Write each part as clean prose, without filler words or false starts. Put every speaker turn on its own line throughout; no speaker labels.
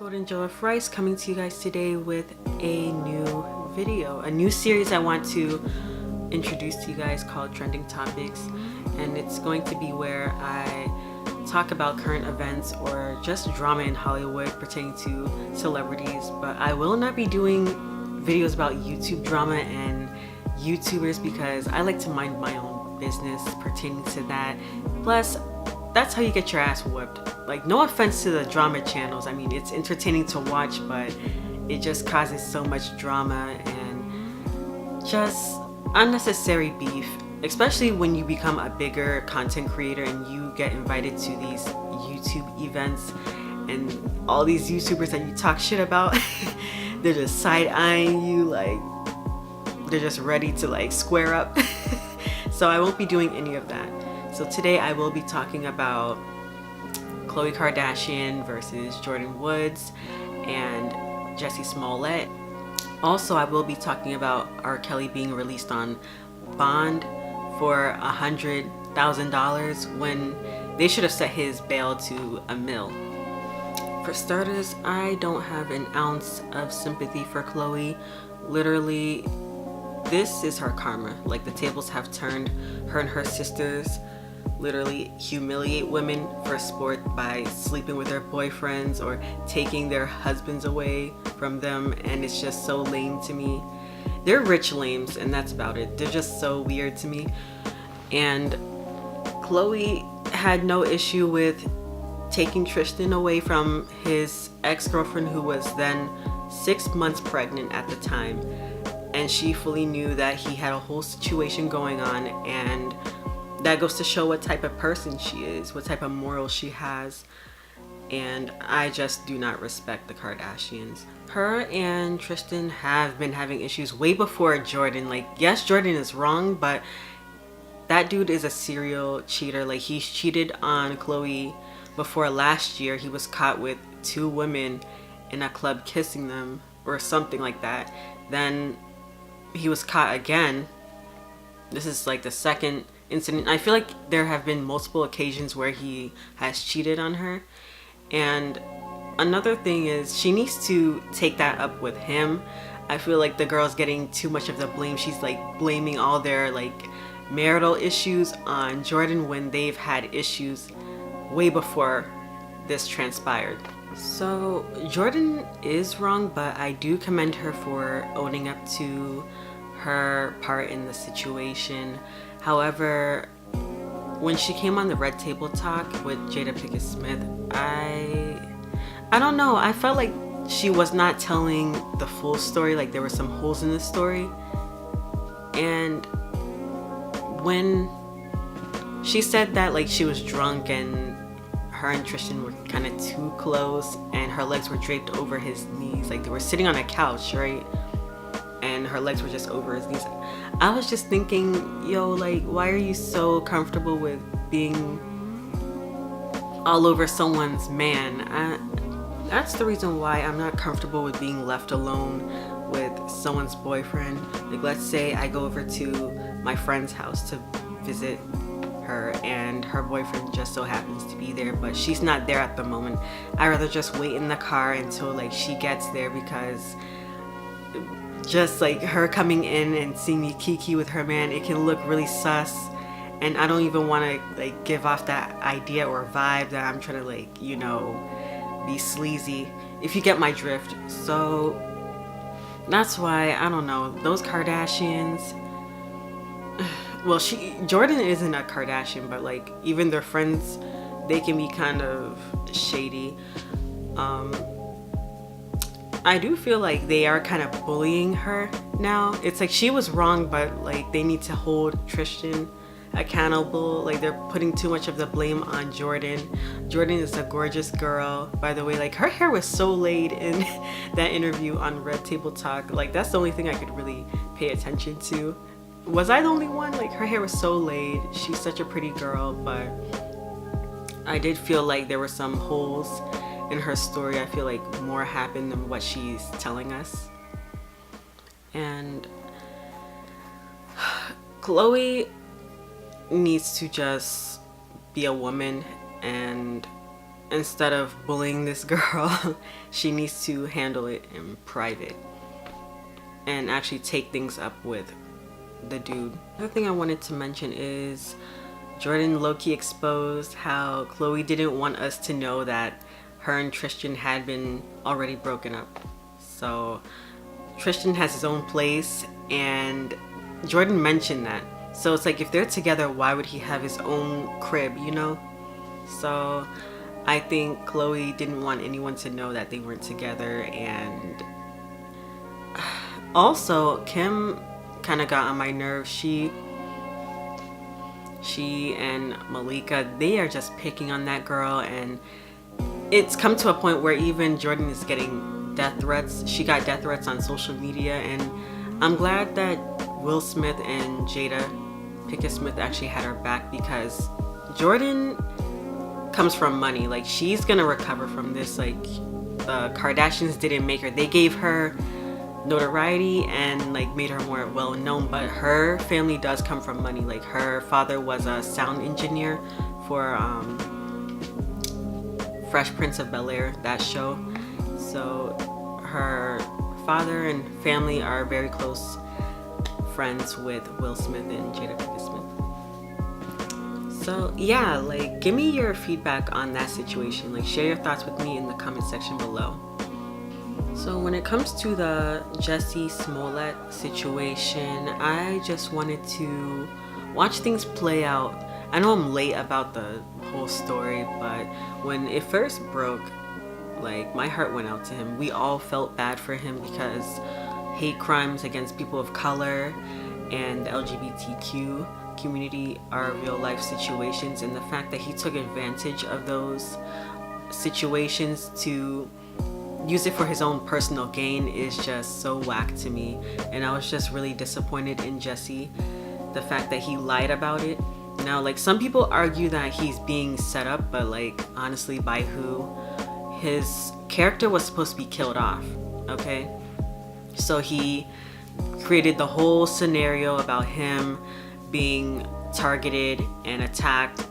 Jordyn Rice coming to you guys today with a new video, a new series I want to introduce to you guys called Trending Topics, and it's going to be where I talk about current events or just drama in Hollywood pertaining to celebrities, but I will not be doing videos about YouTube drama and YouTubers because I like to mind my own business pertaining to that. Plus, that's how you get your ass whooped. Like, no offense to the drama channels, I mean, it's entertaining to watch, but it just causes so much drama and just unnecessary beef, especially when you become a bigger content creator and you get invited to these YouTube events and all these YouTubers that you talk shit about they're just side-eyeing you, like they're just ready to like square up. So I won't be doing any of that. So today I will be talking about Khloe Kardashian versus Jordyn Woods and Jussie Smollett. Also, I will be talking about R. Kelly being released on bond for $100,000 when they should have set his bail to $1 million. For starters, I don't have an ounce of sympathy for Khloe. Literally, this is her karma. Like, the tables have turned. Her and her sisters literally humiliate women for sport by sleeping with their boyfriends or taking their husbands away from them, and it's just so lame to me. They're rich lames, and that's about it. They're just so weird to me. And Khloe had no issue with taking Tristan away from his ex-girlfriend, who was then 6 months pregnant at the time, and she fully knew that he had a whole situation going on, and that goes to show what type of person she is, what type of morals she has. And I just do not respect the Kardashians. Her and Tristan have been having issues way before Jordyn. Like, yes, Jordyn is wrong, but that dude is a serial cheater. Like, he cheated on Khloe before last year. He was caught with 2 women in a club kissing them or something like that. Then he was caught again. This is like the second incident. I feel like there have been multiple occasions where he has cheated on her. And another thing is, she needs to take that up with him. I feel like the girl's getting too much of the blame. She's like blaming all their like marital issues on Jordyn when they've had issues way before this transpired. So Jordyn is wrong, but I do commend her for owning up to her part in the situation. However, when she came on the Red Table Talk with Jada Pinkett Smith, I don't know, I felt like she was not telling the full story. Like, there were some holes in the story. And when she said that like she was drunk and her and Tristan were kind of too close and her legs were draped over his knees, like they were sitting on a couch, right? And her legs were just over his knees. I was just thinking, yo, like, why are you so comfortable with being all over someone's man? That's the reason why I'm not comfortable with being left alone with someone's boyfriend. Like, let's say I go over to my friend's house to visit her and her boyfriend just so happens to be there, but she's not there at the moment. I'd rather just wait in the car until like she gets there, because just like her coming in and seeing me kiki with her man, it can look really sus, and I don't even want to like give off that idea or vibe that I'm trying to like, you know, be sleazy, if you get my drift. So that's why, I don't know, those Kardashians, well, Jordyn isn't a Kardashian, but like even their friends, they can be kind of shady. I do feel like they are kind of bullying her now. It's like she was wrong, but like they need to hold Tristan accountable. Like, they're putting too much of the blame on Jordyn. Jordyn is a gorgeous girl, by the way. Like, her hair was so laid in that interview on Red Table Talk. Like, that's the only thing I could really pay attention to. Was I the only one? Like, her hair was so laid. She's such a pretty girl, but I did feel like there were some holes in her story. I feel like more happened than what she's telling us. And Khloe needs to just be a woman and instead of bullying this girl, she needs to handle it in private and actually take things up with the dude. Another thing I wanted to mention is Jordyn low-key exposed how Khloe didn't want us to know that her and Tristan had been already broken up. So Tristan has his own place and Jordyn mentioned that. So it's like, if they're together, why would he have his own crib, you know? So I think Khloe didn't want anyone to know that they weren't together. And also Kim kind of got on my nerves. She and Malika, they are just picking on that girl, and it's come to a point where even Jordyn is getting death threats. She got death threats on social media, and I'm glad that Will Smith and Jada Pinkett Smith actually had her back, because Jordyn comes from money. Like, she's gonna recover from this. Like, the Kardashians didn't make her. They gave her notoriety and like made her more well known, but her family does come from money. Like, her father was a sound engineer for Fresh Prince of Bel-Air, that show. So her father and family are very close friends with Will Smith and Jada Pinkett Smith. So yeah, like, give me your feedback on that situation. Like, share your thoughts with me in the comment section below. So when it comes to the Jussie Smollett situation, I just wanted to watch things play out. I know I'm late about the whole story, but when it first broke, like, my heart went out to him. We all felt bad for him because hate crimes against people of color and the LGBTQ community are real life situations, and the fact that he took advantage of those situations to use it for his own personal gain is just so whack to me. And I was just really disappointed in Jussie, the fact that he lied about it. Now, like, some people argue that he's being set up, but like, honestly, by who? His character was supposed to be killed off, okay? So he created the whole scenario about him being targeted and attacked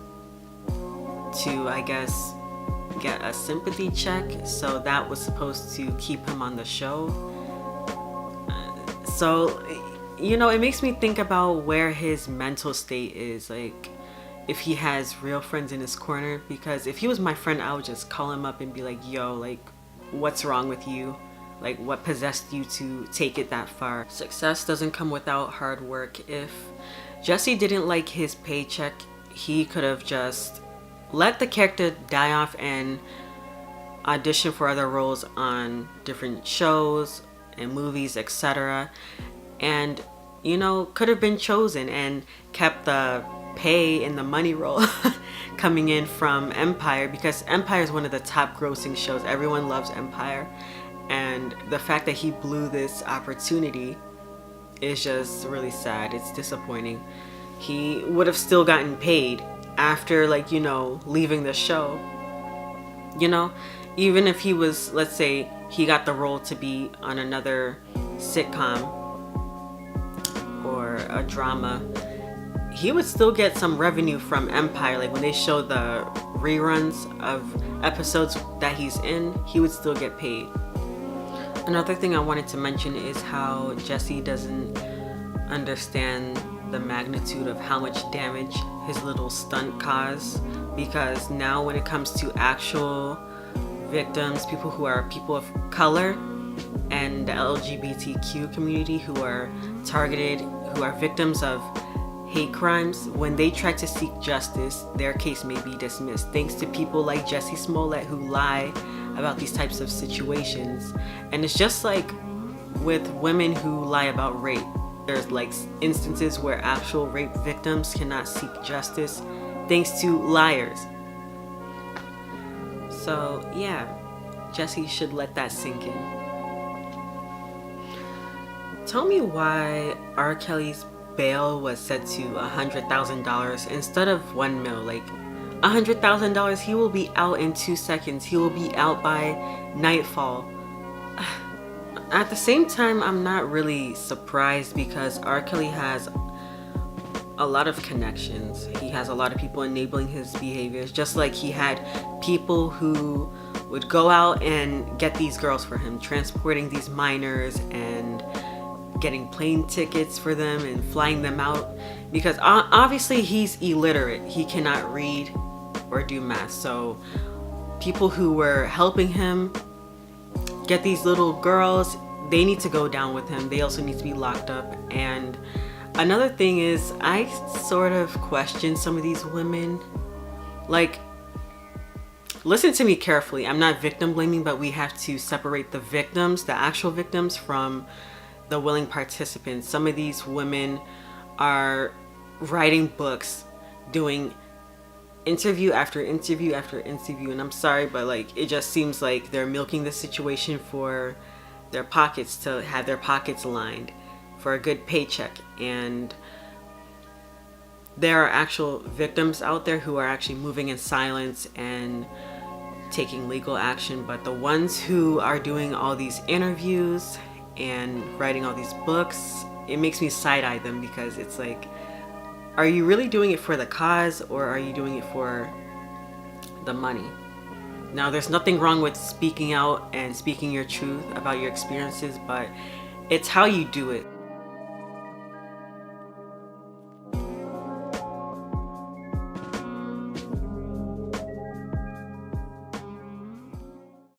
to, I guess, get a sympathy check. So that was supposed to keep him on the show. So, you know, it makes me think about where his mental state is, like, if he has real friends in his corner. Because if he was my friend, I would just call him up and be like, yo, like, what's wrong with you? Like, what possessed you to take it that far? Success doesn't come without hard work. If Jussie didn't like his paycheck, he could have just let the character die off and audition for other roles on different shows and movies, etc. And, you know, could have been chosen and kept the pay and the money roll coming in from Empire, because Empire is one of the top grossing shows. Everyone loves Empire. And the fact that he blew this opportunity is just really sad. It's disappointing. He would have still gotten paid after, like, you know, leaving the show. You know, even if he was, let's say he got the role to be on another sitcom or a drama, he would still get some revenue from Empire. Like, when they show the reruns of episodes that he's in, he would still get paid. Another thing I wanted to mention is how Jussie doesn't understand the magnitude of how much damage his little stunt caused, because now when it comes to actual victims, people who are people of color and the LGBTQ community who are targeted, who are victims of hate crimes, when they try to seek justice, their case may be dismissed, thanks to people like Jussie Smollett who lie about these types of situations. And it's just like with women who lie about rape. There's like instances where actual rape victims cannot seek justice thanks to liars. So yeah, Jussie should let that sink in. Tell me why R. Kelly's bail was set to $100,000 instead of $1 million. Like, $100,000, he will be out in 2 seconds. He will be out by nightfall. At the same time, I'm not really surprised, because R. Kelly has a lot of connections. He has a lot of people enabling his behaviors, just like he had people who would go out and get these girls for him, transporting these minors and getting plane tickets for them and flying them out, because obviously he's illiterate. He cannot read or do math. So people who were helping him get these little girls, they need to go down with him. They also need to be locked up. And another thing is, I sort of question some of these women. Like, listen to me carefully. I'm not victim blaming, but we have to separate the victims, the actual victims, from the willing participants. Some of these women are writing books, doing interview after interview after interview, and I'm sorry, but like, it just seems like they're milking the situation for their pockets, to have their pockets lined for a good paycheck. And there are actual victims out there who are actually moving in silence and taking legal action. But the ones who are doing all these interviews and writing all these books, it makes me side-eye them, because it's like, are you really doing it for the cause, or are you doing it for the money? Now, there's nothing wrong with speaking out and speaking your truth about your experiences, but it's how you do it.